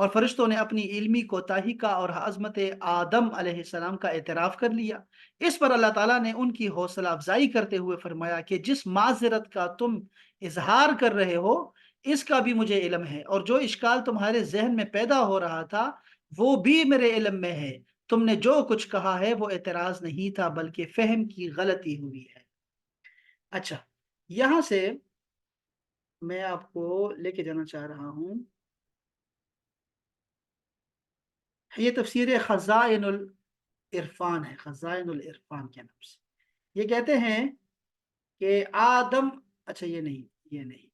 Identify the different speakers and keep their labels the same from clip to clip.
Speaker 1: اور فرشتوں نے اپنی علمی کوتاہی کا اور عظمت آدم علیہ السلام کا اعتراف کر لیا۔ اس پر اللہ تعالیٰ نے ان کی حوصلہ افزائی کرتے ہوئے فرمایا کہ جس معذرت کا تم اظہار کر رہے ہو اس کا بھی مجھے علم ہے، اور جو اشکال تمہارے ذہن میں پیدا ہو رہا تھا وہ بھی میرے علم میں ہے۔ تم نے جو کچھ کہا ہے وہ اعتراض نہیں تھا بلکہ فہم کی غلطی ہوئی ہے۔ اچھا، یہاں سے میں آپ کو لے کے جانا چاہ رہا ہوں، یہ تفسیر خزائن العرفان ہے، خزائن العرفان کے نام سے۔ یہ کہتے ہیں کہ آدم، اچھا یہ نہیں، یہ نہیں،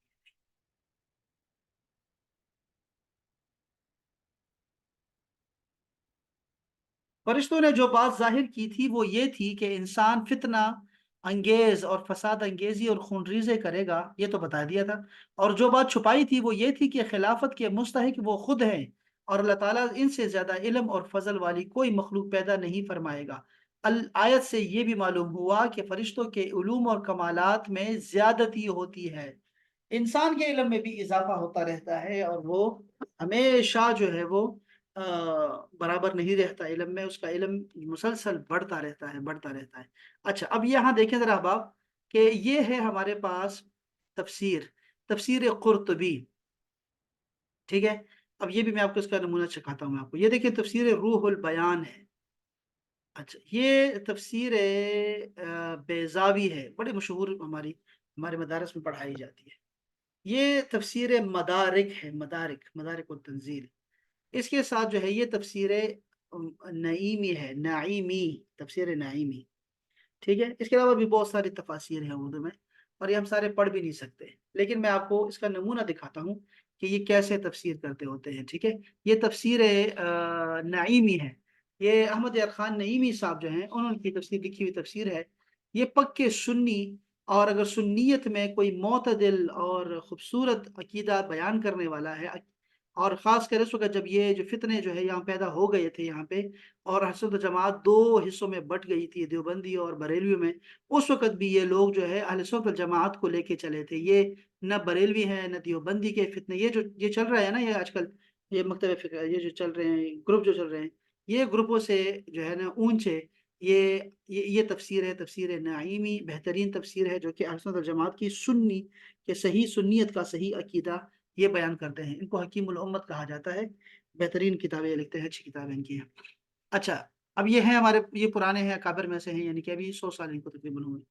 Speaker 1: فرشتوں نے جو بات ظاہر کی تھی وہ یہ تھی کہ انسان فتنہ انگیز اور فساد انگیزی اور خونریزی کرے گا، یہ تو بتا دیا تھا۔ اور جو بات چھپائی تھی وہ یہ تھی کہ خلافت کے مستحق وہ خود ہیں، اور اللہ تعالیٰ ان سے زیادہ علم اور فضل والی کوئی مخلوق پیدا نہیں فرمائے گا۔ آیت سے یہ بھی معلوم ہوا کہ فرشتوں کے علوم اور کمالات میں زیادتی ہوتی ہے، انسان کے علم میں بھی اضافہ ہوتا رہتا ہے، اور وہ ہمیشہ جو ہے وہ برابر نہیں رہتا علم میں، اس کا علم مسلسل بڑھتا رہتا ہے، بڑھتا رہتا ہے۔ اچھا، اب یہاں دیکھیں ذرا باپ کہ یہ ہے ہمارے پاس تفسیر، تفسیر قرطبی، ٹھیک ہے۔ اب یہ بھی میں آپ کو اس کا نمونہ چکھاتا ہوں آپ کو، یہ دیکھیں تفسیر روح البیان ہے۔ اچھا، یہ تفسیر بیضاوی ہے، بڑی مشہور، ہمارے مدارس میں پڑھائی جاتی ہے۔ یہ تفسیر مدارک ہے، مدارک، مدارک التنزیل۔ اس کے ساتھ جو ہے یہ تفسیر نعیمی ہے، نعیمی، تفسیر نعیمی، ٹھیک ہے۔ اس کے علاوہ بھی بہت ساری تفاسیر ہیں اردو میں، اور یہ ہم سارے پڑھ بھی نہیں سکتے، لیکن میں آپ کو اس کا نمونہ دکھاتا ہوں کہ یہ کیسے تفسیر کرتے ہوتے ہیں، ٹھیک ہے۔ یہ تفسیر نعیمی ہے، یہ احمد یار خان نعیمی صاحب جو ہیں انہوں کی تفسیر، لکھی ہوئی تفسیر ہے۔ یہ پکے سنی، اور اگر سنیت میں کوئی معتدل اور خوبصورت عقیدہ بیان کرنے والا ہے، اور خاص کر اس وقت جب یہ جو فتنے جو ہے یہاں پیدا ہو گئے تھے یہاں پہ، اور اہل سنت جماعت دو حصوں میں بٹ گئی تھی، دیوبندی اور بریلوی میں، اس وقت بھی یہ لوگ جو ہے اہل سنت جماعت کو لے کے چلے تھے۔ یہ نہ بریلوی ہیں نہ دیوبندی کے فتنے، یہ چل رہا ہے نا، یہ آج کل یہ مکتب فکر، یہ جو چل رہے ہیں گروپ جو چل رہے ہیں، یہ گروپوں سے جو ہے نا اونچے، یہ تفسیر ہے، تفسیر نعیمی، بہترین تفسیر ہے جو کہ اہل سنت جماعت کی سنی کہ صحیح سنیت کا صحیح عقیدہ یہ بیان کرتے ہیں۔ ان کو حکیم الامت کہا جاتا ہے، بہترین کتابیں یہ لکھتے ہیں، اچھی کتابیں ان کی ہیں۔ اچھا، اب یہ ہیں ہمارے، یہ پرانے ہیں، اکابر میں سے ہیں، یعنی کہ ابھی 100 سال ان کو تقریباً ہوئے۔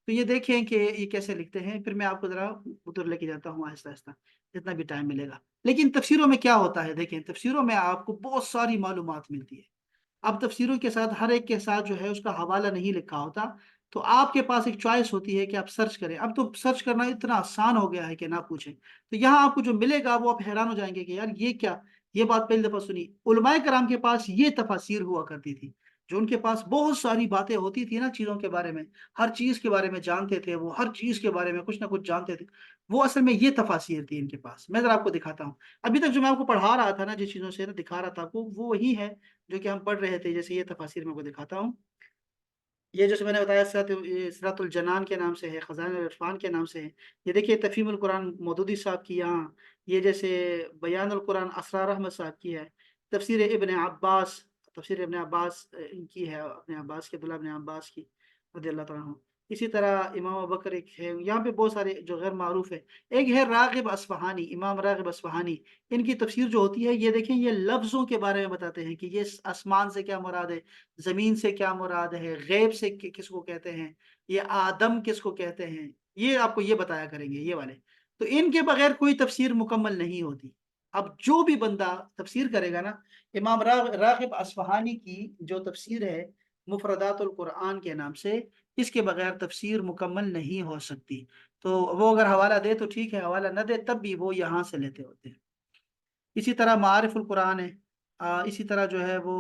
Speaker 1: تو یہ دیکھیں کہ یہ کیسے لکھتے ہیں، پھر میں آپ کو ذرا ادھر لے کے جاتا ہوں آہستہ آہستہ جتنا بھی ٹائم ملے گا۔ لیکن تفسیروں میں کیا ہوتا ہے، دیکھیں تفسیروں میں آپ کو بہت ساری معلومات ملتی ہے۔ اب تفسیروں کے ساتھ ہر ایک کے ساتھ جو ہے اس کا حوالہ نہیں لکھا ہوتا، تو آپ کے پاس ایک چوائس ہوتی ہے کہ آپ سرچ کریں۔ اب تو سرچ کرنا اتنا آسان ہو گیا ہے کہ نہ پوچھیں، تو یہاں آپ کو جو ملے گا وہ آپ حیران ہو جائیں گے کہ یار یہ کیا، یہ بات پہلی دفعہ سنی۔ علماء کرام کے پاس یہ تفاسیر ہوا کرتی تھی، جو ان کے پاس بہت ساری باتیں ہوتی تھی نا چیزوں کے بارے میں، ہر چیز کے بارے میں جانتے تھے، وہ ہر چیز کے بارے میں کچھ نہ کچھ جانتے تھے، وہ اصل میں یہ تفاسیر تھی ان کے پاس۔ میں ذرا آپ کو دکھاتا ہوں، ابھی تک جو میں آپ کو پڑھا رہا تھا نا، جس چیزوں سے دکھا رہا تھا آپ کو، وہ وہی ہے جو کہ ہم پڑھ رہے تھے۔ جیسے یہ تفاسیر میں کو دکھاتا ہوں، یہ جیسے میں نے بتایا سرات الجنان کے نام سے ہے، خزائن العرفان کے نام سے ہے۔ یہ دیکھیے تفہیم القرآن مودودی صاحب کی یہاں، یہ جیسے بیان القرآن اسرار احمد صاحب کی ہے، تفسیر ابن عباس، تفسیر ابن عباس ان کی ہے، ابن عباس کے، عبداللہ ابن عباس کی رضی اللہ تعالیٰ عنہ۔ اسی طرح امام ابوبکر ایک ہے، یہاں پہ بہت سارے جو غیر معروف ہے۔ ایک ہے راغب اصفہانی، امام راغب اصفہانی، ان کی تفسیر جو ہوتی ہے، یہ دیکھیں یہ لفظوں کے بارے میں بتاتے ہیں کہ یہ آسمان سے کیا مراد ہے، زمین سے کیا مراد ہے، غیب سے کس کو کہتے ہیں، یہ آدم کس کو کہتے ہیں، یہ آپ کو یہ بتایا کریں گے یہ والے۔ تو ان کے بغیر کوئی تفسیر مکمل نہیں ہوتی۔ اب جو بھی بندہ تفسیر کرے گا نا، امام راغب اصفہانی کی جو تفسیر ہے مفردات القرآن کے نام سے، اس کے بغیر تفسیر مکمل نہیں ہو سکتی۔ تو وہ اگر حوالہ دے تو ٹھیک ہے، حوالہ نہ دے تب بھی وہ یہاں سے لیتے ہوتے ہیں۔ اسی طرح معارف القرآن ہے، اسی طرح جو ہے وہ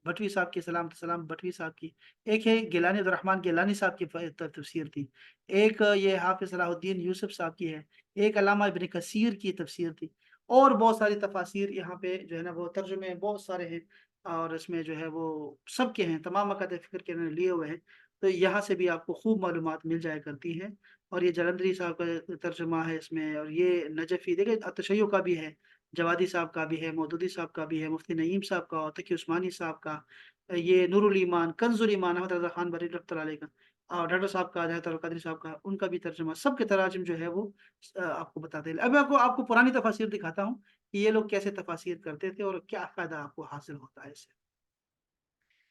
Speaker 1: بھٹوی صاحب کی، سلام سلام بھٹوی صاحب کی، ایک ہے گیلانی عبدالرحمن گیلانی صاحب کی تفسیر تھی، ایک یہ حافظ صلاح الدین یوسف صاحب کی ہے، ایک علامہ ابن کثیر کی تفسیر تھی، اور بہت ساری تفاسیر یہاں پہ جو ہے نا وہ ترجمے بہت سارے ہیں، اور اس میں جو ہے وہ سب کے ہیں، تمام مکاتب فکر کے انہوں نے لیے ہوئے ہیں، تو یہاں سے بھی آپ کو خوب معلومات مل جایا کرتی ہیں۔ اور یہ جلندری صاحب کا ترجمہ ہے اس میں، اور یہ نجفی دیکھیں تشیع کا بھی ہے، جوادی صاحب کا بھی ہے، مودودی صاحب کا بھی ہے، مفتی نعیم صاحب کا اور تقی عثمانی صاحب کا، یہ نور الایمان، کنز الایمان احمد رضا خان بری رحمۃ اللہ علیہ کا، اور ڈاکٹر صاحب کا، حضرت القادری صاحب کا، ان کا بھی ترجمہ، سب کے تراجم جو ہے وہ آپ کو بتاتے ہیں۔ اب میں آپ کو پرانی تفاسیر دکھاتا ہوں کہ یہ لوگ کیسے تفاسیر کرتے تھے اور کیا فائدہ آپ کو حاصل ہوتا ہے اس سے۔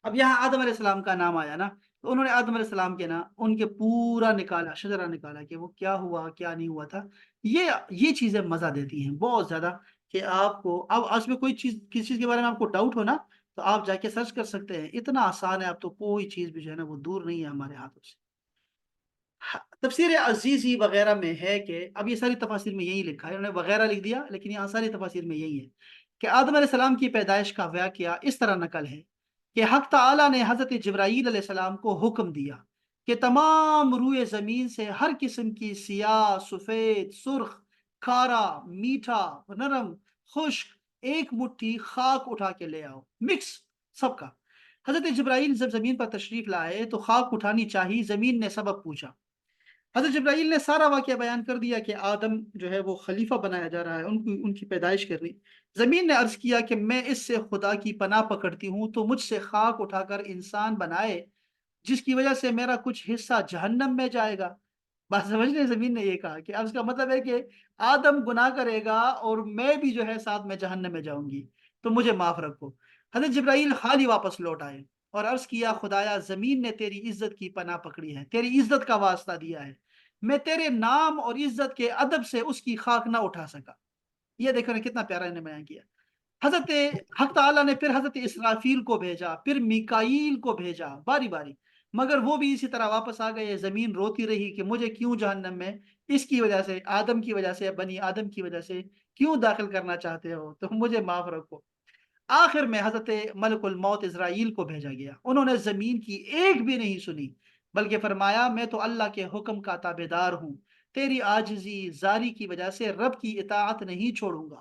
Speaker 1: اب یہاں آدم علیہ السلام کا نام آیا نا، تو انہوں نے آدم علیہ السلام کے نا ان کے پورا نکالا، شجرہ نکالا کہ وہ کیا ہوا کیا نہیں ہوا تھا۔ یہ چیزیں مزہ دیتی ہیں بہت زیادہ، کہ آپ کو اب اس میں کوئی چیز، کسی چیز کے بارے میں آپ کو ڈاؤٹ ہو نا، تو آپ جا کے سرچ کر سکتے ہیں، اتنا آسان ہے، اب تو کوئی چیز بھی جو ہے نا وہ دور نہیں ہے ہمارے ہاتھوں سے۔ تفسیر عزیزی وغیرہ میں ہے کہ اب یہ ساری تفاسیر میں یہی لکھا ہے، انہوں نے وغیرہ لکھ دیا لیکن یہاں ساری تفاسیر میں یہی ہے کہ آدم علیہ السلام کی پیدائش کا واقعہ اس طرح نقل ہے کہ حق تعالی نے حضرت جبرائیل علیہ السلام کو حکم دیا کہ تمام روئے زمین سے ہر قسم کی سیاہ، سفید، سرخ، کھارا، میٹھا، نرم، خشک ایک مٹھی خاک اٹھا کے لے آؤ، مکس سب کا۔ حضرت جبرائیل جب زمین پر تشریف لائے تو خاک اٹھانی چاہی، زمین نے سبب پوچھا۔ حضرت جبرائیل نے سارا واقعہ بیان کر دیا کہ آدم جو ہے وہ خلیفہ بنایا جا رہا ہے، ان کی پیدائش کرنی۔ زمین نے عرض کیا کہ میں اس سے خدا کی پناہ پکڑتی ہوں تو مجھ سے خاک اٹھا کر انسان بنائے، جس کی وجہ سے میرا کچھ حصہ جہنم میں جائے گا۔ بات سمجھ لیں، زمین نے یہ کہا کہ اب اس کا مطلب ہے کہ آدم گناہ کرے گا اور میں بھی جو ہے ساتھ میں جہنم میں جاؤں گی، تو مجھے معاف رکھو۔ حضرت جبرائیل خالی واپس لوٹ آئے اور عرض کیا خدایا زمین نے تیری عزت کی پناہ پکڑی ہے، تیری عزت کا واسطہ دیا ہے، میں تیرے نام اور عزت کے ادب سے اس کی خاک نہ اٹھا سکا۔ یہ دیکھو نا کتنا پیارا انہیں بیان کیا۔ حضرت حق تعالیٰ نے پھر حضرت اسرافیل کو بھیجا، پھر میکائیل کو بھیجا باری باری، مگر وہ بھی اسی طرح واپس آ گئے۔ زمین روتی رہی کہ مجھے کیوں جہنم میں اس کی وجہ سے، آدم کی وجہ سے، بنی آدم کی وجہ سے کیوں داخل کرنا چاہتے ہو، تو مجھے معاف رکھو۔ آخر میں حضرت ملک الموت اسرائیل کو بھیجا گیا، انہوں نے زمین کی ایک بھی نہیں سنی، بلکہ فرمایا میں تو اللہ کے حکم کا تابع دار ہوں، تیری عاجزی زاری کی وجہ سے رب کی اطاعت نہیں چھوڑوں گا۔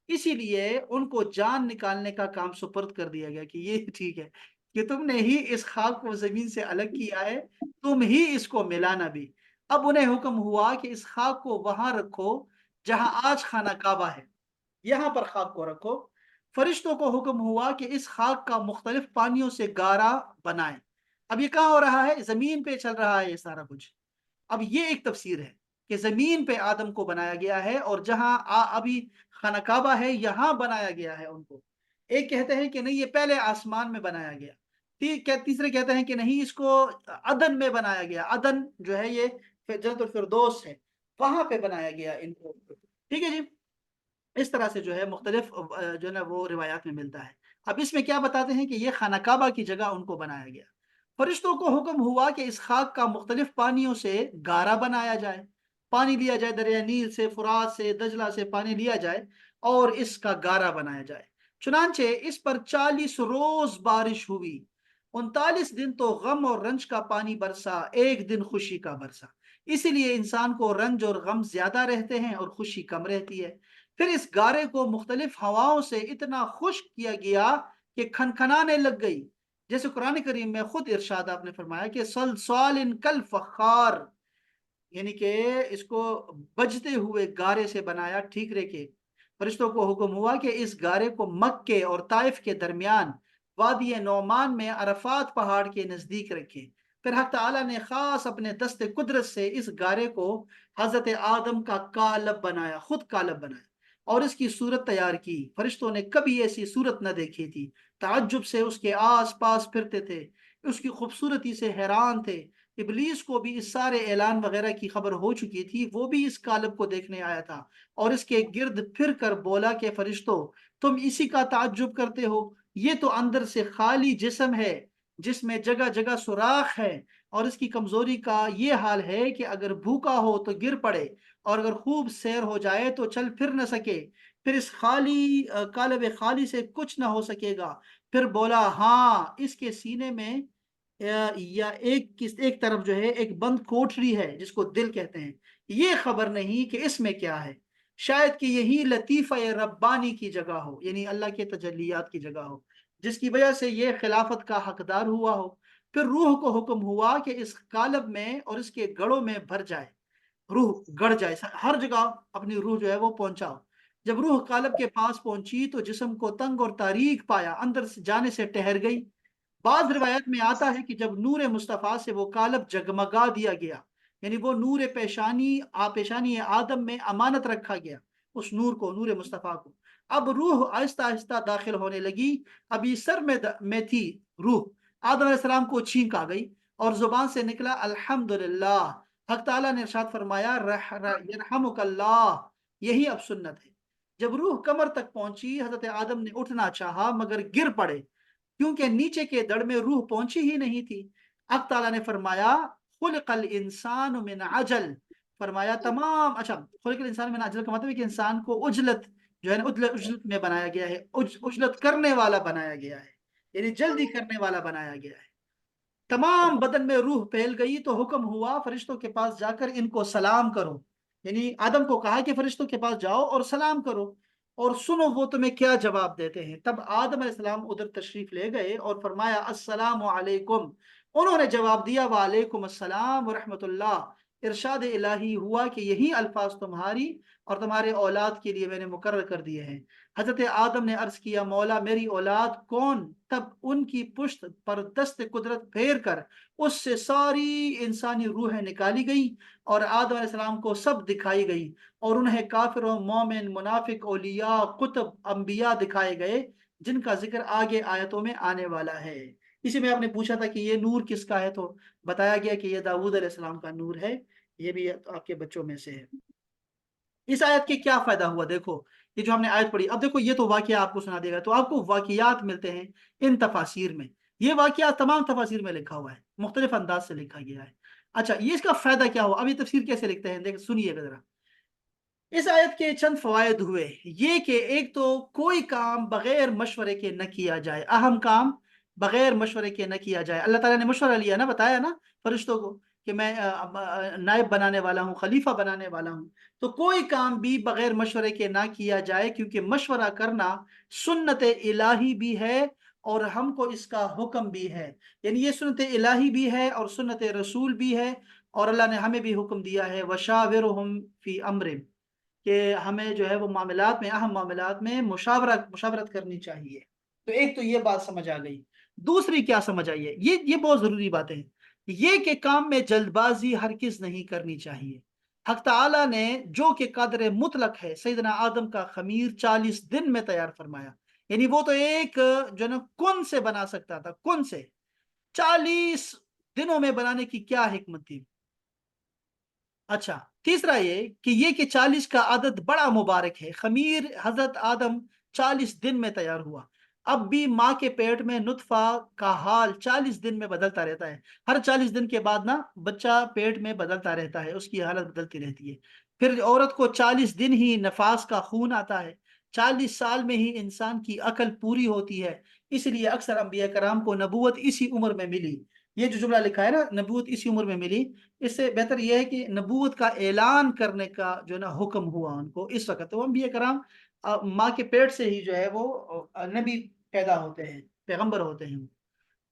Speaker 1: اسی لیے ان کو جان نکالنے کا کام سپرد کر دیا گیا کہ یہ ٹھیک ہے کہ تم نے ہی اس خاک کو زمین سے الگ کیا ہے، تم ہی اس کو ملانا بھی۔ اب انہیں حکم ہوا کہ اس خاک کو وہاں رکھو جہاں آج خانہ کعبہ ہے، یہاں پر خاک کو رکھو۔ فرشتوں کو حکم ہوا کہ اس خاک کا مختلف پانیوں سے گارا بنائیں۔ اب یہ کہاں ہو رہا ہے؟ زمین پہ چل رہا ہے یہ سارا کچھ۔ اب یہ ایک تفسیر ہے کہ زمین پہ آدم کو بنایا گیا ہے اور جہاں ابھی خانہ کعبہ ہے یہاں بنایا گیا ہے ان کو۔ ایک کہتے ہیں کہ نہیں یہ پہلے آسمان میں بنایا گیا، تیسرے کہتے ہیں کہ نہیں اس کو عدن میں بنایا گیا، عدن جو ہے یہ جنت الفردوس ہے، وہاں پہ بنایا گیا ان کو۔ ٹھیک ہے جی، اس طرح سے جو ہے مختلف جو ہے نا وہ روایات میں ملتا ہے۔ اب اس میں کیا بتاتے ہیں کہ یہ خانہ کعبہ کی جگہ ان کو بنایا گیا۔ فرشتوں کو حکم ہوا کہ اس خاک کا مختلف پانیوں سے گارا بنایا جائے، پانی لیا جائے، دریا نیل سے، فرات سے، دجلہ سے پانی لیا جائے اور اس کا گارا بنایا جائے۔ چنانچہ اس پر 40 روز بارش ہوئی، 39 دن تو غم اور رنج کا پانی برسا، ایک دن خوشی کا برسا۔ اسی لیے انسان کو رنج اور غم زیادہ رہتے ہیں اور خوشی کم رہتی ہے۔ پھر اس گارے کو مختلف ہواؤں سے اتنا خشک کیا گیا کہ کھنکھنانے لگ گئی، جیسے قرآن کریم میں خود ارشاد آپ نے فرمایا کہ سلسال کل فخار، یعنی کہ اس کو بجتے ہوئے گارے سے بنایا ٹھیکرے کے۔ فرشتوں کو حکم ہوا کہ اس گارے کو مکے اور طائف کے درمیان وادی نعمان میں عرفات پہاڑ کے نزدیک رکھے۔ پھر حق تعالیٰ نے خاص اپنے دست قدرت سے اس گارے کو حضرت آدم کا قالب بنایا، خود قالب بنایا اور اس کی صورت تیار کی۔ فرشتوں نے کبھی ایسی صورت نہ دیکھی تھی، تعجب سے اس کے آس پاس پھرتے تھے، اس کی خوبصورتی سے حیران تھے۔ ابلیس کو بھی اس سارے اعلان وغیرہ کی خبر ہو چکی تھی، وہ بھی اس قالب کو دیکھنے آیا تھا اور اس کے گرد پھر کر بولا کہ فرشتوں تم اسی کا تعجب کرتے ہو، یہ تو اندر سے خالی جسم ہے جس میں جگہ جگہ سوراخ ہے، اور اس کی کمزوری کا یہ حال ہے کہ اگر بھوکا ہو تو گر پڑے اور اگر خوب سیر ہو جائے تو چل پھر نہ سکے، پھر اس خالی قالب خالی سے کچھ نہ ہو سکے گا۔ پھر بولا ہاں اس کے سینے میں یا ایک طرف جو ہے ایک بند کوٹری ہے جس کو دل کہتے ہیں، یہ خبر نہیں کہ اس میں کیا ہے، شاید کہ یہی لطیفہ ربانی کی جگہ ہو، یعنی اللہ کے تجلیات کی جگہ ہو، جس کی وجہ سے یہ خلافت کا حقدار ہوا ہو۔ پھر روح کو حکم ہوا کہ اس قالب میں اور اس کے گڑوں میں بھر جائے، روح گڑ جائے، ہر جگہ اپنی روح جو ہے وہ پہنچاؤ۔ جب روح قالب کے پاس پہنچی تو جسم کو تنگ اور تاریک پایا، اندر سے جانے سے ٹھہر گئی۔ بعض روایت میں آتا ہے کہ جب نور مصطفیٰ سے وہ قالب جگمگا دیا گیا، یعنی وہ نور پیشانی آدم میں امانت رکھا گیا، اس نور کو، نور مصطفیٰ کو۔ اب روح آہستہ آہستہ داخل ہونے لگی، ابھی سر میں تھی روح، آدم علیہ السلام کو چھینک آ گئی اور زبان سے نکلا الحمدللہ۔ حق تعالیٰ نے ارشاد فرمایا یرحمک اللہ، یہی اب سنت ہے۔ جب روح کمر تک پہنچی، حضرت آدم نے اٹھنا چاہا مگر گر پڑے، کیونکہ نیچے کے دڑ میں روح پہنچی ہی نہیں تھی۔ حق تعالیٰ نے فرمایا خلق الانسان من عجل، فرمایا خلق الانسان من عجل کا مطلب ہے کہ انسان کو عجلت جو ہے نا، عجلت میں بنایا گیا ہے، عجلت کرنے والا بنایا گیا ہے، یعنی جلدی کرنے والا بنایا گیا ہے۔ تمام بدن میں روح پھیل گئی تو حکم ہوا فرشتوں کے پاس جا کر ان کو سلام کرو، یعنی آدم کو کہا کہ فرشتوں کے پاس جاؤ اور سلام کرو اور سنو وہ تمہیں کیا جواب دیتے ہیں۔ تب آدم علیہ السلام ادھر تشریف لے گئے اور فرمایا السلام علیکم، انہوں نے جواب دیا وعلیکم السلام ورحمۃ اللہ۔ ارشاد الہی ہوا کہ یہی الفاظ تمہاری اور تمہارے اولاد کے لیے میں نے مقرر کر دیے ہیں۔ حضرت آدم نے عرض کیا مولا میری اولاد کون؟ تب ان کی پشت پر دست قدرت پھیر کر اس سے ساری انسانی روحیں نکالی گئی اور آدم علیہ السلام کو سب دکھائی گئی، اور انہیں کافروں، مومن، منافق، اولیاء، قطب، انبیاء دکھائے گئے، جن کا ذکر آگے آیتوں میں آنے والا ہے۔ اسی میں آپ نے پوچھا تھا کہ یہ نور کس کا ہے، تو بتایا گیا کہ یہ داؤد علیہ السلام کا نور ہے، یہ بھی آپ کے بچوں میں سے ہے۔ اس آیت کے کیا فائدہ ہوا؟ دیکھو یہ جو ہم نے آیت پڑھی، اب دیکھو یہ تو واقعہ آپ کو سنا دے گا، تو آپ کو واقعات ملتے ہیں ان تفاسیر میں، یہ واقعہ تمام تفاسیر میں لکھا ہوا ہے، مختلف انداز سے لکھا گیا ہے۔ اچھا یہ اس کا فائدہ کیا ہوا؟ اب یہ تفسیر کیسے لکھتے ہیں دیکھ سنیے ذرا۔ اس آیت کے چند فوائد ہوئے، یہ کہ ایک تو کوئی کام بغیر مشورے کے نہ کیا جائے، اہم کام بغیر مشورے کے نہ کیا جائے۔ اللہ تعالیٰ نے مشورہ لیا نا، بتایا نا فرشتوں کو کہ میں نائب بنانے والا ہوں، خلیفہ بنانے والا ہوں، تو کوئی کام بھی بغیر مشورے کے نہ کیا جائے، کیونکہ مشورہ کرنا سنت الہی بھی ہے اور ہم کو اس کا حکم بھی ہے، یعنی یہ سنت الہی بھی ہے اور سنت رسول بھی ہے، اور اللہ نے ہمیں بھی حکم دیا ہے وشاورہم فی امر، کہ ہمیں جو ہے وہ معاملات میں، اہم معاملات میں مشاورت کرنی چاہیے۔ تو ایک تو یہ بات سمجھ آ گئی۔ دوسری کیا سمجھ آئی ہے، یہ بہت ضروری بات ہے، یہ کہ کام میں جلد بازی ہرگز نہیں کرنی چاہیے۔ حق تعالیٰ نے جو کہ قدر مطلق ہے، سیدنا آدم کا خمیر 40 دن میں تیار فرمایا، یعنی وہ تو ایک جو ہے نا کن سے بنا سکتا تھا، کن سے 40 دنوں میں بنانے کی کیا حکمت تھی؟ اچھا تیسرا یہ کہ 40 کا عدد بڑا مبارک ہے، خمیر حضرت آدم 40 دن میں تیار ہوا، اب بھی ماں کے پیٹ میں نطفہ کا حال 40 دن میں بدلتا رہتا ہے، ہر 40 دن کے بعد نا بچہ پیٹ میں بدلتا رہتا ہے، اس کی حالت بدلتی رہتی ہے۔ پھر عورت کو 40 دن ہی نفاس کا خون آتا ہے، 40 سال میں ہی انسان کی عقل پوری ہوتی ہے، اس لیے اکثر انبیاء کرام کو نبوت اسی عمر میں ملی۔ یہ جو جملہ لکھا ہے نا نبوت اسی عمر میں ملی، اس سے بہتر یہ ہے کہ نبوت کا اعلان کرنے کا جو ہے نا حکم ہوا ان کو اس وقت، تو انبیاء کرام ماں کے پیٹ سے ہی جو ہے وہ نبی پیدا ہوتے ہیں، پیغمبر ہوتے ہیں۔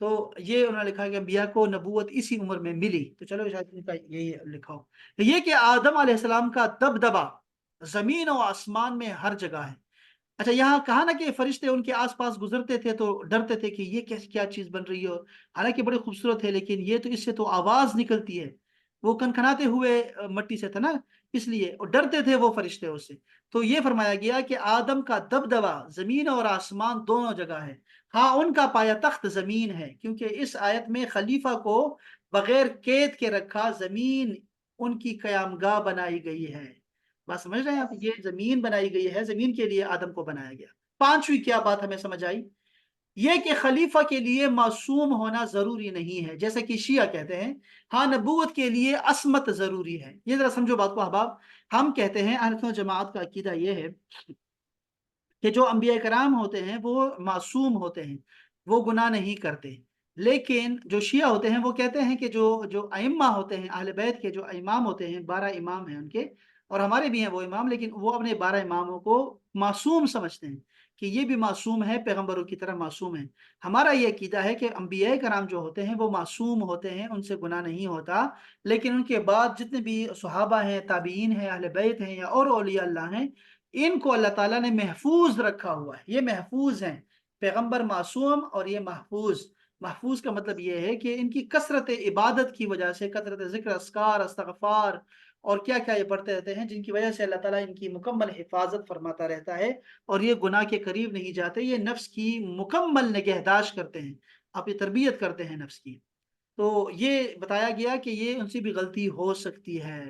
Speaker 1: تو یہ انہوں نے لکھا کہ انبیاء کو نبوت اسی عمر میں ملی، تو چلو شاید ان کا یہی لکھا ہو۔ یہ کہ آدم علیہ السلام کا دبدبا زمین و آسمان میں ہر جگہ ہے۔ اچھا یہاں کہا نا کہ فرشتے ان کے آس پاس گزرتے تھے تو ڈرتے تھے کہ یہ کیا چیز بن رہی ہو، حالانکہ بڑے خوبصورت ہے، لیکن یہ تو اس سے تو آواز نکلتی ہے، وہ کھنکھناتے ہوئے مٹی سے تھا نا، اس لیے اور ڈرتے تھے وہ فرشتے اس سے۔ تو یہ فرمایا گیا کہ آدم کا دبدبا زمین اور آسمان دونوں جگہ ہے، ہاں ان کا پایا تخت زمین ہے، کیونکہ اس آیت میں خلیفہ کو بغیر قید کے رکھا، زمین ان کی قیام گاہ بنائی گئی ہے۔ بات سمجھ رہے ہیں آپ، یہ زمین بنائی گئی ہے، زمین کے لیے آدم کو بنایا گیا۔ پانچویں کیا بات ہمیں سمجھ آئی، یہ کہ خلیفہ کے لیے معصوم ہونا ضروری نہیں ہے، جیسا کہ شیعہ کہتے ہیں، ہاں نبوت کے لیے عصمت ضروری ہے۔ یہ ذرا سمجھو بات کو احباب، ہم کہتے ہیں اہل سنت جماعت کا عقیدہ یہ ہے کہ جو انبیاء کرام ہوتے ہیں وہ معصوم ہوتے ہیں، وہ گناہ نہیں کرتے، لیکن جو شیعہ ہوتے ہیں وہ کہتے ہیں کہ جو ائمہ ہوتے ہیں، اہل بیت کے جو امام ہوتے ہیں، 12 امام ہیں ان کے، اور ہمارے بھی ہیں وہ امام، لیکن وہ اپنے 12 اماموں کو معصوم سمجھتے ہیں کہ یہ بھی معصوم ہے، پیغمبروں کی طرح معصوم ہے۔ ہمارا یہ عقیدہ ہے کہ انبیاء کرام جو ہوتے ہیں وہ معصوم ہوتے ہیں، ان سے گناہ نہیں ہوتا، لیکن ان کے بعد جتنے بھی صحابہ ہیں، تابعین ہیں، اہل بیت ہیں یا اور اولیاء اللہ ہیں، ان کو اللہ تعالیٰ نے محفوظ رکھا ہوا ہے، یہ محفوظ ہیں، پیغمبر معصوم اور یہ محفوظ۔ محفوظ کا مطلب یہ ہے کہ ان کی کثرت عبادت کی وجہ سے، کثرت ذکر، اذکار، استغفار اور کیا کیا یہ پڑھتے رہتے ہیں، جن کی وجہ سے اللہ تعالیٰ ان کی مکمل حفاظت فرماتا رہتا ہے، اور یہ گناہ کے قریب نہیں جاتے، یہ نفس کی مکمل نگہداشت کرتے ہیں، آپ یہ تربیت کرتے ہیں نفس کی۔ تو یہ بتایا گیا کہ یہ ان سے بھی غلطی ہو سکتی ہے،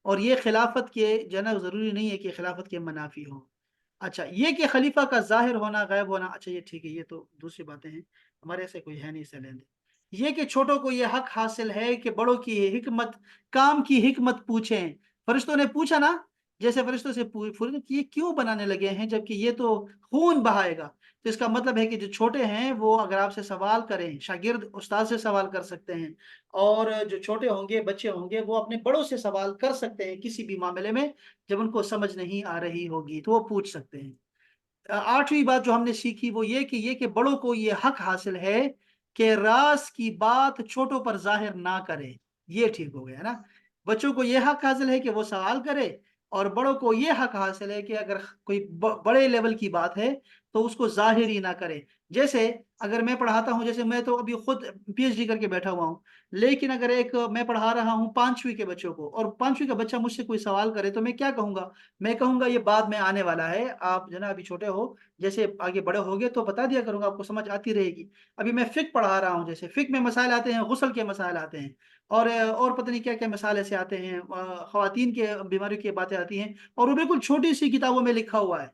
Speaker 1: اور یہ خلافت کے جناب ضروری نہیں ہے کہ خلافت کے منافی ہو۔ اچھا، یہ کہ خلیفہ کا ظاہر ہونا، غائب ہونا، اچھا یہ ٹھیک ہے، یہ تو دوسری باتیں ہیں، ہمارے ایسے کوئی ہے نہیں، اسے لیں دیں۔ یہ کہ چھوٹوں کو یہ حق حاصل ہے کہ بڑوں کی حکمت، کام کی حکمت پوچھیں۔ فرشتوں نے پوچھا نا، جیسے فرشتوں سے پوچھا کہ یہ کیوں بنانے لگے ہیں جبکہ یہ تو خون بہائے گا، تو اس کا مطلب ہے کہ جو چھوٹے ہیں وہ اگر آپ سے سوال کریں، شاگرد استاد سے سوال کر سکتے ہیں، اور جو چھوٹے ہوں گے، بچے ہوں گے، وہ اپنے بڑوں سے سوال کر سکتے ہیں کسی بھی معاملے میں، جب ان کو سمجھ نہیں آ رہی ہوگی تو وہ پوچھ سکتے ہیں۔ آٹھویں بات جو ہم نے سیکھی وہ یہ کہ بڑوں کو یہ حق حاصل ہے کہ راز کی بات چھوٹوں پر ظاہر نہ کرے، یہ ٹھیک ہو گیا نا۔ بچوں کو یہ حق حاصل ہے کہ وہ سوال کرے، اور بڑوں کو یہ حق حاصل ہے کہ اگر کوئی بڑے لیول کی بات ہے تو اس کو ظاہر ہی نہ کرے۔ جیسے اگر میں پڑھاتا ہوں، جیسے میں تو ابھی خود پی ایچ ڈی کر کے بیٹھا ہوا ہوں، لیکن اگر میں پڑھا رہا ہوں پانچویں کے بچوں کو، اور پانچویں کا بچہ مجھ سے کوئی سوال کرے تو میں کیا کہوں گا؟ میں کہوں گا یہ بعد میں آنے والا ہے، آپ جو نا ابھی چھوٹے ہو، جیسے آگے بڑے ہوگے تو بتا دیا کروں گا، آپ کو سمجھ آتی رہے گی۔ ابھی میں فقہ پڑھا رہا ہوں، جیسے فقہ میں مسائل آتے ہیں، غسل کے مسائل آتے ہیں، اور پتہ نہیں کیا کیا مسائل ایسے آتے ہیں، خواتین کے بیماریوں کی باتیں آتی ہیں، اور وہ بالکل چھوٹی سی کتابوں میں لکھا ہوا ہے۔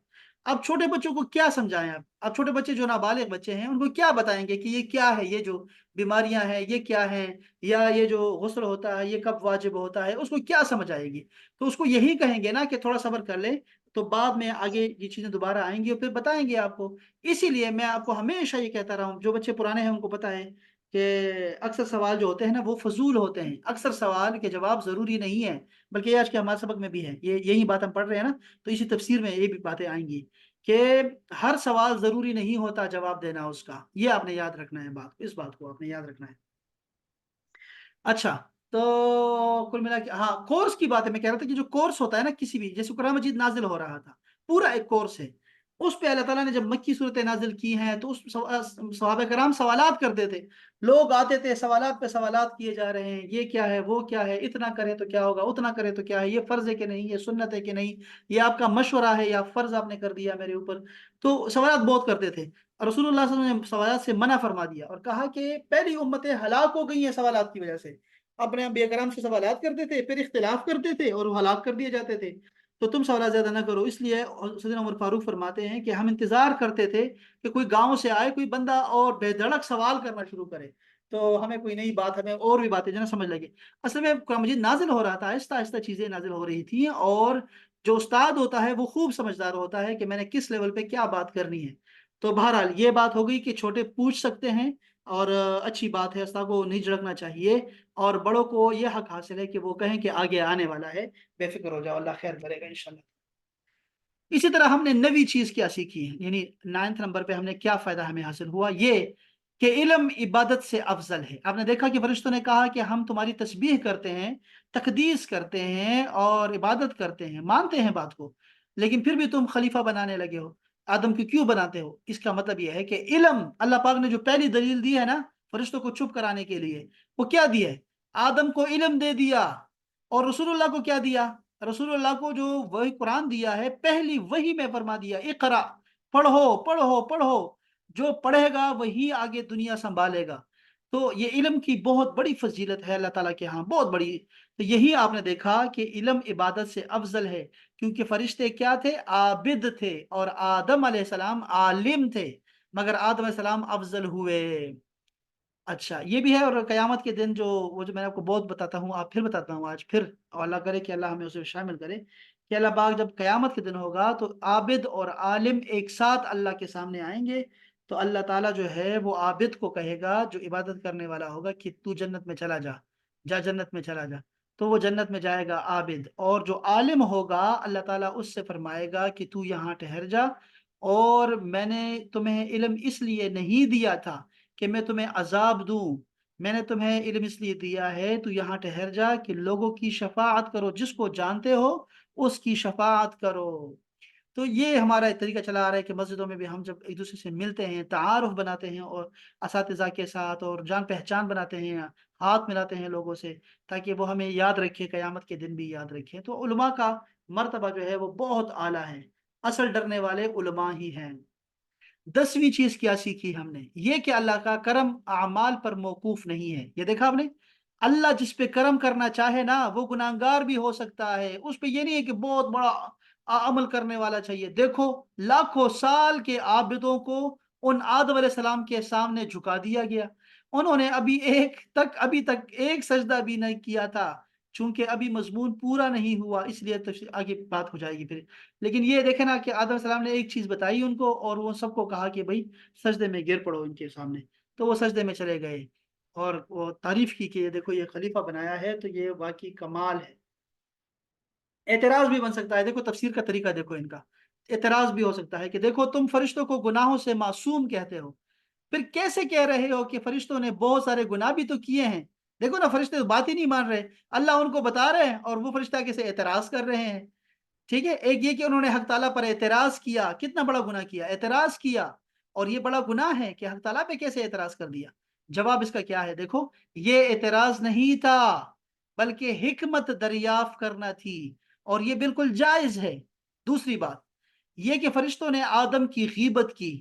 Speaker 1: اب چھوٹے بچوں کو کیا سمجھائیں؟ اب چھوٹے بچے جو نابالغ بچے ہیں ان کو کیا بتائیں گے کہ یہ کیا ہے، یہ جو بیماریاں ہیں یہ کیا ہیں، یا یہ جو غسل ہوتا ہے یہ کب واجب ہوتا ہے، اس کو کیا سمجھ آئے گی؟ تو اس کو یہی کہیں گے نا کہ تھوڑا صبر کر لے، تو بعد میں آگے یہ چیزیں دوبارہ آئیں گی اور پھر بتائیں گے آپ کو۔ اسی لیے میں آپ کو ہمیشہ یہ کہتا رہا ہوں، جو بچے پرانے ہیں ان کو پتہ ہے کہ اکثر سوال جو ہوتے ہیں نا وہ فضول ہوتے ہیں، اکثر سوال کے جواب ضروری نہیں ہے، بلکہ یہ آج کے ہمارے سبق میں بھی ہے، یہی بات ہم پڑھ رہے ہیں نا، تو اسی تفسیر میں یہ بھی باتیں آئیں گی کہ ہر سوال ضروری نہیں ہوتا جواب دینا اس کا، یہ آپ نے یاد رکھنا ہے، اس بات کو آپ نے یاد رکھنا ہے۔ اچھا، تو کل ملا کے ہاں کورس کی بات ہے، میں کہہ رہا تھا کہ جو کورس ہوتا ہے نا کسی بھی، جیسے قرآن مجید نازل ہو رہا تھا، پورا ایک کورس ہے، اس پہ اللہ تعالیٰ نے جب مکی صورتیں نازل کی ہیں تو اس صحابہ کرام سوالات کرتے تھے، لوگ آتے تھے سوالات پہ سوالات کیے جا رہے ہیں، یہ کیا ہے، وہ کیا ہے، اتنا کرے تو کیا ہوگا، اتنا کرے تو کیا ہے، یہ فرض ہے کہ نہیں، یہ سنت ہے کہ نہیں، یہ آپ کا مشورہ ہے یا فرض آپ نے کر دیا میرے اوپر، تو سوالات بہت کرتے تھے، اور رسول اللہ صلی اللہ علیہ وسلم نے سوالات سے منع فرما دیا اور کہا کہ پہلی امتیں ہلاک ہو گئی ہیں سوالات کی وجہ سے، اپنے انبیاء کرام سے سوالات کرتے تھے، پھر اختلاف کرتے تھے اور وہ ہلاک کر دیے جاتے تھے، تو تم سوالات زیادہ نہ کرو۔ اس لیے سیدنا عمر فاروق فرماتے ہیں کہ ہم انتظار کرتے تھے کہ کوئی گاؤں سے آئے کوئی بندہ اور بے دھڑک سوال کرنا شروع کرے، تو ہمیں کوئی نئی بات، ہمیں اور بھی باتیں جو نا سمجھ لگے۔ اصل میں قرآن مجید نازل ہو رہا تھا، آہستہ آہستہ چیزیں نازل ہو رہی تھیں، اور جو استاد ہوتا ہے وہ خوب سمجھدار ہوتا ہے کہ میں نے کس لیول پہ کیا بات کرنی ہے۔ تو بہرحال یہ بات ہو گئی کہ چھوٹے پوچھ سکتے ہیں، اور اچھی بات ہے، استاد کو نہیں جھڑکنا چاہیے، اور بڑوں کو یہ حق حاصل ہے کہ وہ کہیں کہ آگے آنے والا ہے، بے فکر ہو جاؤ، اللہ خیر کرے گا انشاءاللہ۔ اسی طرح ہم نے نوی چیز کیا سیکھی ہے، یعنی 9 نمبر پہ ہم نے کیا فائدہ ہمیں حاصل ہوا، یہ کہ علم عبادت سے افضل ہے۔ آپ نے دیکھا کہ فرشتوں نے کہا کہ ہم تمہاری تسبیح کرتے ہیں، تقدیس کرتے ہیں اور عبادت کرتے ہیں، مانتے ہیں بات کو، لیکن پھر بھی تم خلیفہ بنانے لگے ہو، آدم کو کیوں بناتے ہو؟ اس کا مطلب یہ ہے کہ علم، اللہ پاک نے جو پہلی دلیل دی ہے نا فرشتوں کو چپ کرانے کے لیے، وہ کیا دیا ہے؟ آدم کو علم دے دیا، اور رسول اللہ کو کیا دیا؟ رسول اللہ کو جو وہی قرآن دیا ہے، پہلی وہی میں فرما دیا اقرا، پڑھو پڑھو پڑھو، جو پڑھے گا وہی آگے دنیا سنبھالے گا۔ تو یہ علم کی بہت بڑی فضیلت ہے اللہ تعالیٰ کے ہاں، بہت بڑی۔ تو یہی آپ نے دیکھا کہ علم عبادت سے افضل ہے، کیونکہ فرشتے کیا تھے؟ عابد تھے، اور آدم علیہ السلام عالم تھے، مگر آدم علیہ السلام افضل ہوئے۔ اچھا یہ بھی ہے، اور قیامت کے دن جو وہ جو میں نے آپ کو بہت بتاتا ہوں، آپ پھر بتاتا ہوں آج پھر، اور اللہ کرے کہ اللہ ہمیں اسے شامل کرے، کہ اللہ پاک جب قیامت کے دن ہوگا تو عابد اور عالم ایک ساتھ اللہ کے سامنے آئیں گے، تو اللہ تعالیٰ جو ہے وہ عابد کو کہے گا جو عبادت کرنے والا ہوگا کہ تو جنت میں چلا جا، جا جنت میں چلا جا، تو وہ جنت میں جائے گا عابد، اور جو عالم ہوگا اللہ تعالیٰ اس سے فرمائے گا کہ تو یہاں ٹھہر جا، اور میں نے تمہیں علم اس لیے نہیں دیا تھا کہ میں تمہیں عذاب دوں، میں نے تمہیں علم اس لیے دیا ہے تو یہاں ٹھہر جا کہ لوگوں کی شفاعت کرو، جس کو جانتے ہو اس کی شفاعت کرو۔ تو یہ ہمارا ایک طریقہ چلا آ رہا ہے کہ مسجدوں میں بھی ہم جب ایک دوسرے سے ملتے ہیں، تعارف بناتے ہیں اور اساتذہ کے ساتھ اور جان پہچان بناتے ہیں، ہاتھ ملاتے ہیں لوگوں سے تاکہ وہ ہمیں یاد رکھے، قیامت کے دن بھی یاد رکھے۔ تو علماء کا مرتبہ جو ہے وہ بہت اعلیٰ ہے، اصل ڈرنے والے علماء ہی ہیں۔ 10ویں چیز کیا سیکھی ہم نے؟ یہ کہ اللہ کا کرم اعمال پر موقوف نہیں ہے۔ یہ دیکھا آپ نے، اللہ جس پہ کرم کرنا چاہے نا وہ گناہگار بھی ہو سکتا ہے، اس پہ یہ نہیں ہے کہ بہت بڑا عمل کرنے والا چاہیے۔ دیکھو لاکھوں سال کے عابدوں کو ان آدم علیہ السلام کے سامنے جھکا دیا گیا، انہوں نے ابھی تک ایک سجدہ بھی نہیں کیا تھا، چونکہ ابھی مضمون پورا نہیں ہوا، اس لیے آگے بات ہو جائے گی پھر۔ لیکن یہ دیکھیں نا کہ آدم علیہ السلام نے ایک چیز بتائی ان کو اور وہ سب کو کہا کہ بھائی سجدے میں گر پڑو ان کے سامنے، تو وہ سجدے میں چلے گئے اور وہ تعریف کی کہ یہ دیکھو یہ خلیفہ بنایا ہے، تو یہ واقعی کمال ہے۔ اعتراض بھی بن سکتا ہے، دیکھو تفسیر کا طریقہ دیکھو ان کا، اعتراض بھی ہو سکتا ہے کہ دیکھو تم فرشتوں کو گناہوں سے معصوم کہتے ہو، پھر کیسے کہہ رہے ہو کہ فرشتوں نے بہت سارے گناہ بھی تو کیے ہیں؟ دیکھو نا فرشتے تو بات ہی نہیں مان رہے، اللہ ان کو بتا رہے ہیں اور وہ فرشتہ کیسے اعتراض کر رہے ہیں۔ ٹھیک ہے، ایک یہ کہ انہوں نے حق تعالیٰ پر اعتراض کیا، کتنا بڑا گناہ کیا، اعتراض کیا، اور یہ بڑا گناہ ہے کہ حق تعالیٰ پہ کیسے اعتراض کر دیا؟ جواب اس کا کیا ہے؟ دیکھو یہ اعتراض نہیں تھا بلکہ حکمت دریافت کرنا تھی، اور یہ بالکل جائز ہے۔ دوسری بات یہ کہ فرشتوں نے آدم کی غیبت کی،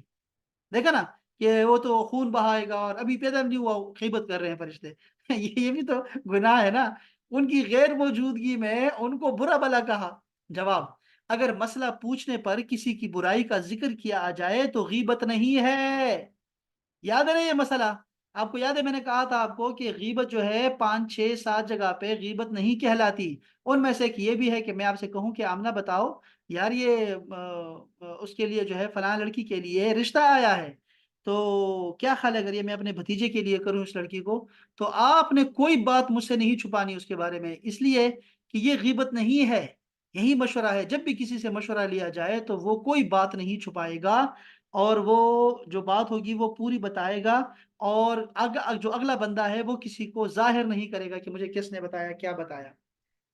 Speaker 1: دیکھا نا کہ وہ تو خون بہائے گا اور ابھی پیدا نہیں ہوا، غیبت کر رہے ہیں فرشتے یہ بھی تو گناہ ہے نا، ان کی غیر موجودگی میں ان کو برا بلا کہا۔ جواب، اگر مسئلہ پوچھنے پر کسی کی برائی کا ذکر کیا آ جائے تو غیبت نہیں ہے۔ یاد ہے نا یہ مسئلہ؟ آپ کو یاد ہے میں نے کہا تھا آپ کو کہ غیبت جو ہے 5 6 7 جگہ پہ غیبت نہیں کہلاتی، ان میں سے ایک یہ بھی ہے کہ میں آپ سے کہوں کہ آمنہ بتاؤ یار یہ اس کے لیے جو ہے فلاں لڑکی کے لیے رشتہ آیا ہے، تو کیا خیال ہے اگر یہ میں اپنے بھتیجے کے لیے کروں اس لڑکی کو؟ تو آپ نے کوئی بات مجھ سے نہیں چھپانی اس کے بارے میں، اس لیے کہ یہ غیبت نہیں ہے، یہی مشورہ ہے۔ جب بھی کسی سے مشورہ لیا جائے تو وہ کوئی بات نہیں چھپائے گا، اور وہ جو بات ہوگی وہ پوری بتائے گا، اور جو اگلا بندہ ہے وہ کسی کو ظاہر نہیں کرے گا کہ مجھے کس نے بتایا، کیا بتایا۔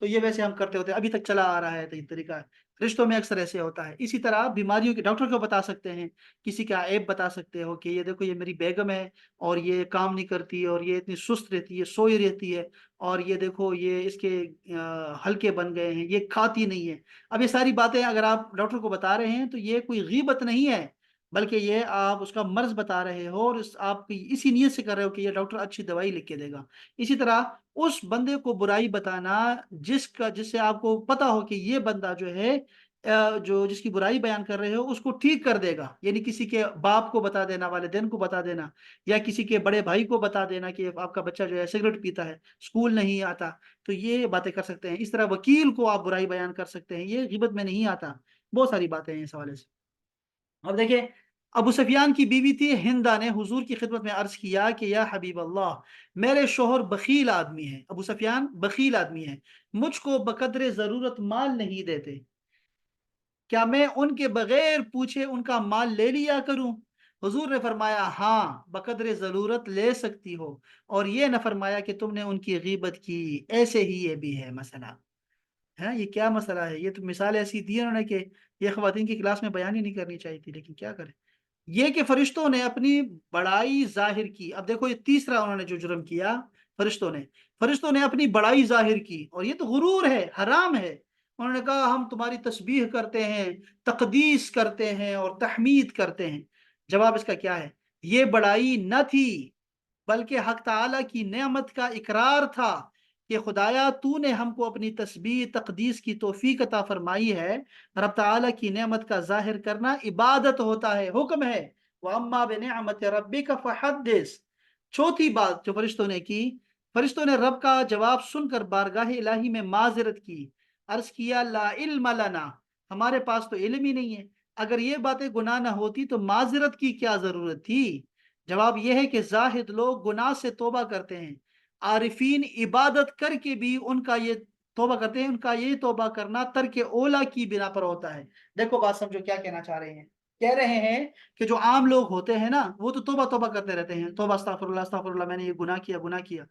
Speaker 1: تو یہ ویسے ہم کرتے ہوتے ہیں، ابھی تک چلا آ رہا ہے، تو یہ طریقہ ہے، رشتوں میں اکثر ایسے ہوتا ہے۔ اسی طرح بیماریوں کے ڈاکٹر کو بتا سکتے ہیں، کسی کا عیب بتا سکتے ہو کہ یہ دیکھو یہ میری بیگم ہے اور یہ کام نہیں کرتی اور یہ اتنی سست رہتی ہے، سوئی رہتی ہے، اور یہ دیکھو یہ اس کے ہلکے بن گئے ہیں، یہ کھاتی نہیں ہے۔ اب یہ ساری باتیں اگر آپ ڈاکٹر کو بتا رہے ہیں تو یہ کوئی غیبت نہیں ہے، بلکہ یہ آپ اس کا مرض بتا رہے ہو، اور آپ اسی نیت سے کر رہے ہو کہ یہ ڈاکٹر اچھی دوائی لکھ کے دے گا۔ اسی طرح اس بندے کو برائی بتانا جس سے آپ کو پتا ہو کہ یہ بندہ جو ہے جس کی برائی بیان کر رہے ہو اس کو ٹھیک کر دے گا، یعنی کسی کے باپ کو بتا دینا، والدین کو بتا دینا، یا کسی کے بڑے بھائی کو بتا دینا کہ آپ کا بچہ جو ہے سگریٹ پیتا ہے، اسکول نہیں آتا، تو یہ باتیں کر سکتے ہیں۔ اس طرح وکیل کو آپ برائی بیان کر سکتے ہیں، یہ غیبت میں نہیں آتا۔ بہت ساری باتیں ہیں اس حوالے سے۔ اب دیکھیں، ابو سفیان کی بیوی تھی ہندا نے حضور کی خدمت میں عرض کیا کہ یا حبیب اللہ، میرے شوہر بخیل آدمی ہیں، ابو سفیان بخیل آدمی ہیں، مجھ کو بقدر ضرورت مال نہیں دیتے، کیا میں ان کے بغیر پوچھے ان کا مال لے لیا کروں؟ حضور نے فرمایا ہاں، بقدر ضرورت لے سکتی ہو، اور یہ نہ فرمایا کہ تم نے ان کی غیبت کی۔ ایسے ہی یہ بھی ہے مسئلہ ہے، یہ کیا مسئلہ ہے؟ یہ تو مثال ایسی دی ہے انہوں نے کہ یہ خواتین کی کلاس میں بیان ہی نہیں کرنی چاہیے تھی، لیکن کیا کریں۔ یہ کہ فرشتوں نے اپنی بڑائی ظاہر کی، اب دیکھو یہ تیسرا انہوں نے جو جرم کیا، فرشتوں نے اپنی بڑائی ظاہر کی، اور یہ تو غرور ہے، حرام ہے۔ انہوں نے کہا ہم تمہاری تسبیح کرتے ہیں، تقدیس کرتے ہیں اور تحمید کرتے ہیں۔ جواب اس کا کیا ہے؟ یہ بڑائی نہ تھی بلکہ حق تعالیٰ کی نعمت کا اقرار تھا کہ خدایا تو نے ہم کو اپنی تسبیح تقدیس کی توفیق عطا فرمائی ہے۔ رب تعالیٰ کی نعمت کا ظاہر کرنا عبادت ہوتا ہے، حکم ہے، وَأَمَّا بِنِعْمَةِ رَبِّكَ فَحَدِّثْ۔ چوتھی بات جو فرشتوں نے کی، فرشتوں نے رب کا جواب سن کر بارگاہ الہی میں معذرت کی، عرض کیا لا علم لنا، ہمارے پاس تو علم ہی نہیں ہے، اگر یہ باتیں گناہ نہ ہوتی تو معذرت کی کیا ضرورت تھی؟ جواب یہ ہے کہ زاہد لوگ گناہ سے توبہ کرتے ہیں، عارفین عبادت کر کے بھی ان کا یہ توبہ کرتے ہیں، ان کا یہ توبہ کرنا ترک اولا کی بنا پر ہوتا ہے۔ دیکھو بات سمجھو کیا کہنا چاہ رہے ہیں، کہہ رہے ہیں کہ جو عام لوگ ہوتے ہیں نا وہ تو توبہ توبہ کرتے رہتے ہیں، توبہ استغفر اللہ میں نے یہ گناہ کیا۔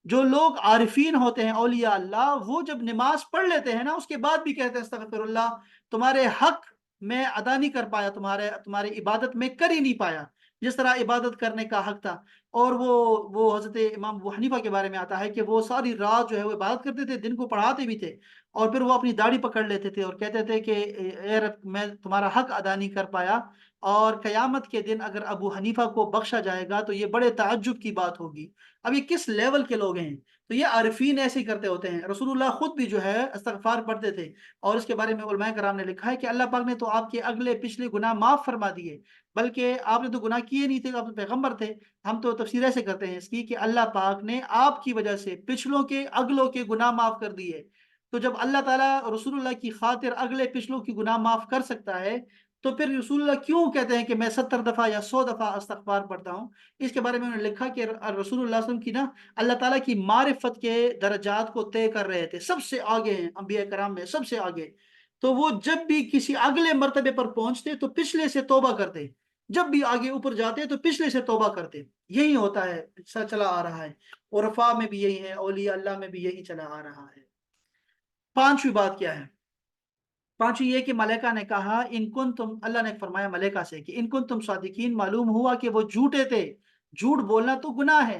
Speaker 1: جو لوگ عارفین ہوتے ہیں، اولیاء اللہ، وہ جب نماز پڑھ لیتے ہیں نا اس کے بعد بھی کہتے ہیں استغفر اللہ، تمہارے حق میں ادا نہیں کر پایا، تمہارے عبادت میں کر ہی نہیں پایا جس طرح عبادت کرنے کا حق تھا۔ اور وہ حضرت امام ابو حنیفہ کے بارے میں آتا ہے کہ وہ ساری رات جو ہے وہ عبادت کرتے تھے، دن کو پڑھاتے بھی تھے، اور پھر وہ اپنی داڑھی پکڑ لیتے تھے اور کہتے تھے کہ اے رب میں تمہارا حق ادا نہیں کر پایا، اور قیامت کے دن اگر ابو حنیفہ کو بخشا جائے گا تو یہ بڑے تعجب کی بات ہوگی۔ اب یہ کس لیول کے لوگ ہیں؟ تو یہ عارفین ایسے ہی کرتے ہوتے ہیں۔ رسول اللہ خود بھی جو ہے استغفار پڑھتے تھے، اور اس کے بارے میں علماء کرام نے لکھا ہے کہ اللہ پاک نے تو آپ کے اگلے پچھلے گناہ معاف فرما دیے، بلکہ آپ نے تو گناہ کیے نہیں تھے، آپ تو پیغمبر تھے۔ ہم تو تفسیر ایسے کرتے ہیں اس کی کہ اللہ پاک نے آپ کی وجہ سے پچھلوں کے اگلوں کے گناہ معاف کر دیے۔ تو جب اللہ تعالیٰ رسول اللہ کی خاطر اگلے پچھلوں کی گناہ معاف کر سکتا ہے، تو پھر رسول اللہ کیوں کہتے ہیں کہ میں 70 دفعہ یا 100 دفعہ استغفار پڑھتا ہوں؟ اس کے بارے میں انہوں نے لکھا کہ رسول اللہ صلی اللہ علیہ وسلم کی نا اللہ تعالیٰ کی معرفت کے درجات کو طے کر رہے تھے، سب سے آگے ہیں انبیاء کرام میں، سب سے آگے۔ تو وہ جب بھی کسی اگلے مرتبے پر پہنچتے تو پچھلے سے توبہ کرتے، جب بھی آگے اوپر جاتے تو پچھلے سے توبہ کرتے۔ یہی ہوتا ہے، چلا آ رہا ہے، عرفاء میں بھی یہی ہے، اولیاء اللہ میں بھی یہی چلا آ رہا ہے۔ پانچویں بات کیا ہے؟ پانچویں یہ کہ ملائکہ نے کہا ان کن تم، اللہ نے فرمایا ملائکہ سے کہ ان کن تم صادقین، معلوم ہوا کہ وہ جھوٹے تھے، جھوٹ بولنا تو گناہ ہے۔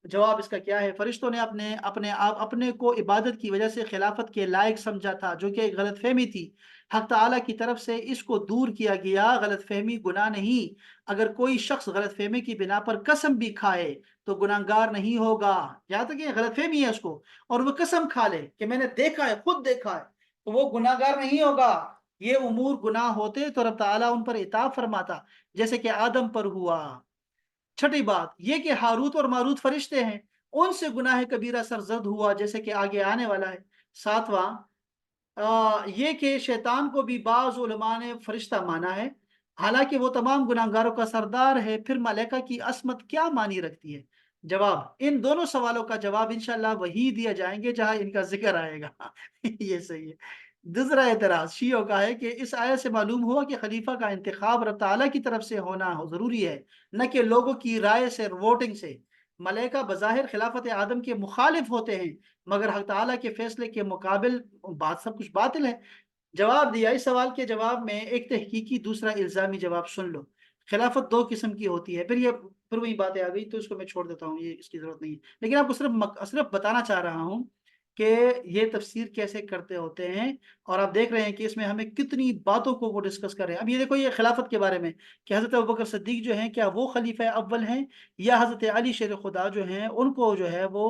Speaker 1: جواب اس کا کیا ہے؟ فرشتوں نے اپنے کو عبادت کی وجہ سے خلافت کے لائق سمجھا تھا، جو کہ ایک غلط فہمی تھی۔ حق تعالیٰ کی طرف سے اس کو دور کیا گیا۔ غلط فہمی گناہ نہیں، اگر کوئی شخص غلط فہمی کی بنا پر قسم بھی کھائے تو گناہ گار نہیں ہوگا، یہاں تک کہ غلط فہمی ہے اس کو، اور وہ قسم کھا لے کہ میں نے دیکھا ہے، خود دیکھا ہے، تو وہ گناہ گار نہیں ہوگا۔ یہ امور گناہ ہوتے تو رب تعالیٰ ان پر عتاب فرماتا، جیسے کہ آدم پر ہوا۔ چھٹی بات یہ کہ ہاروت اور ماروت فرشتے ہیں، ان سے گناہ کبیرہ سرزد ہوا، جیسے کہ آگے آنے والا ہے۔ ساتواں یہ کہ شیطان کو بھی بعض علماء نے فرشتہ مانا ہے، حالانکہ وہ تمام گناہ گاروں کا سردار ہے۔ پھر ملائکہ کی عصمت کیا معنی رکھتی ہے؟ جواب، ان دونوں سوالوں کا جواب انشاءاللہ وہی دیا جائیں گے جہاں ان کا ذکر آئے گا۔ یہ صحیح ہے۔ دوسرا اعتراض شیعوں کا ہے کہ اس آیت سے معلوم ہوا کہ خلیفہ کا انتخاب رب تعالیٰ کی طرف سے ہونا ضروری ہے، نہ کہ لوگوں کی رائے سے، ووٹنگ سے۔ ملائکہ بظاہر خلافت آدم کے مخالف ہوتے ہیں، مگر حق تعالیٰ کے فیصلے کے مقابل بات سب کچھ باطل ہے۔ جواب دیا، اس سوال کے جواب میں ایک تحقیقی دوسرا الزامی جواب سن لو۔ خلافت دو قسم کی ہوتی ہے، پھر وہی باتیں آ گئی تو اس کو میں چھوڑ دیتا ہوں، یہ اس کی ضرورت نہیں ہے، لیکن آپ کو صرف بتانا چاہ رہا ہوں کہ یہ تفسیر کیسے کرتے ہوتے ہیں، اور آپ دیکھ رہے ہیں کہ اس میں ہمیں کتنی باتوں کو وہ ڈسکس کر رہے ہیں۔ اب یہ دیکھو، یہ خلافت کے بارے میں کہ حضرت ابوبکر صدیق جو ہیں کیا وہ خلیفہ اول ہیں، یا حضرت علی شیر خدا جو ہیں ان کو جو ہے وہ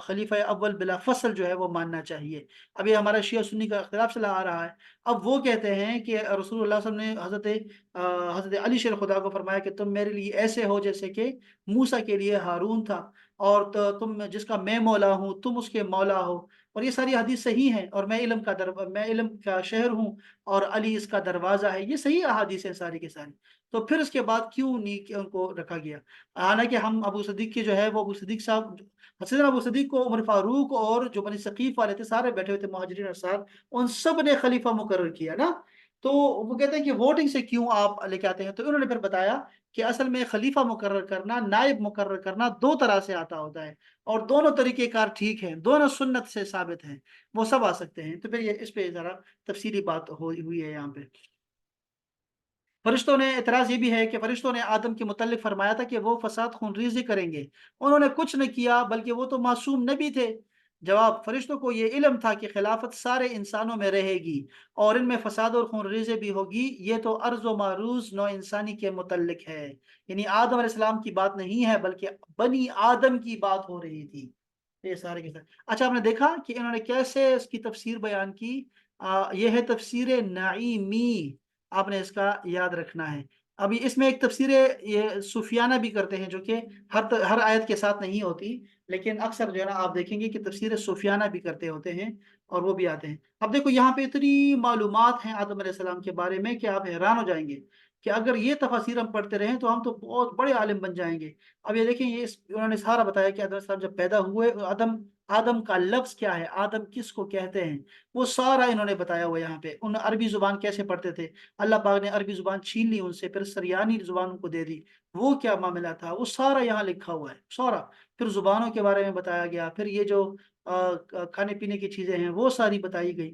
Speaker 1: خلیفہ اول بلا فصل جو ہے وہ ماننا چاہیے۔ اب یہ ہمارا شیعہ سنی کا اختلاف چلا آ رہا ہے۔ اب وہ کہتے ہیں کہ رسول اللہ صلی اللہ علیہ وسلم نے حضرت علی شیر خدا کو فرمایا کہ تم میرے لیے ایسے ہو جیسے کہ موسیٰ کے لیے ہارون تھا، اور تم جس کا میں مولا ہوں تم اس کے مولا ہو۔ اور یہ ساری حدیث صحیح ہیں، اور میں علم کا شہر ہوں اور علی اس کا دروازہ ہے، یہ صحیح احادیث ہیں ساری کے ساری۔ تو پھر اس کے بعد کیوں نہیں کہ ان کو رکھا گیا؟ حالانکہ ہم ابو صدیق کے جو ہے وہ ابو صدیق صاحب، سیدنا ابو صدیق کو عمر فاروق اور جو بنی ثقیف والے تھے سارے بیٹھے ہوئے تھے، مہاجرین انصار، ان سب نے خلیفہ مقرر کیا نا۔ تو وہ کہتے ہیں کہ ووٹنگ سے کیوں آپ لے کے آتے ہیں؟ تو انہوں نے پھر بتایا کہ اصل میں خلیفہ مقرر کرنا، نائب مقرر کرنا دو طرح سے آتا ہوتا ہے، اور دونوں طریقے کار ٹھیک ہیں، دونوں سنت سے ثابت ہیں، وہ سب آ سکتے ہیں۔ تو پھر یہ اس پہ ذرا تفصیلی بات ہوئی ہے یہاں پہ۔ فرشتوں نے اعتراض یہ بھی ہے کہ فرشتوں نے آدم کے متعلق فرمایا تھا کہ وہ فساد خون ریزی کریں گے، انہوں نے کچھ نہیں کیا، بلکہ وہ تو معصوم نبی تھے۔ جواب، فرشتوں کو یہ علم تھا کہ خلافت سارے انسانوں میں رہے گی اور ان میں فساد اور خون ریزی بھی ہوگی، یہ تو عرض و معروض نو انسانی کے متعلق ہے، یعنی آدم علیہ السلام کی بات نہیں ہے بلکہ بنی آدم کی بات ہو رہی تھی، یہ سارے کے سارے۔ اچھا، آپ نے دیکھا کہ انہوں نے کیسے اس کی تفسیر بیان کی؟ یہ ہے تفسیر نعیمی، آپ نے اس کا یاد رکھنا ہے۔ ابھی اس میں ایک تفسیر یہ صوفیانہ بھی کرتے ہیں، جو کہ ہر آیت کے ساتھ نہیں ہوتی، لیکن اکثر جو ہے نا آپ دیکھیں گے کہ تفسیر صوفیانہ بھی کرتے ہوتے ہیں، اور وہ بھی آتے ہیں۔ اب دیکھو یہاں پہ اتنی معلومات ہیں آدم علیہ السلام کے بارے میں کہ آپ حیران ہو جائیں گے کہ اگر یہ تفاسیر ہم پڑھتے رہیں تو ہم تو بہت بڑے عالم بن جائیں گے۔ اب یہ دیکھیں، انہوں نے سارا بتایا کہ آدم علیہ السلام جب پیدا ہوئے، آدم کا لفظ کیا ہے، آدم کس کو کہتے ہیں، وہ سارا انہوں نے بتایا ہوا یہاں پہ۔ انہوں نے عربی زبان کیسے پڑھتے تھے، اللہ پاک نے عربی زبان چھین لی ان سے، پھر سریانی زبان ان کو دے دی، وہ کیا معاملہ تھا، وہ سارا یہاں لکھا ہوا ہے سارا۔ پھر زبانوں کے بارے میں بتایا گیا، پھر یہ جو کھانے پینے کی چیزیں ہیں وہ ساری بتائی گئی۔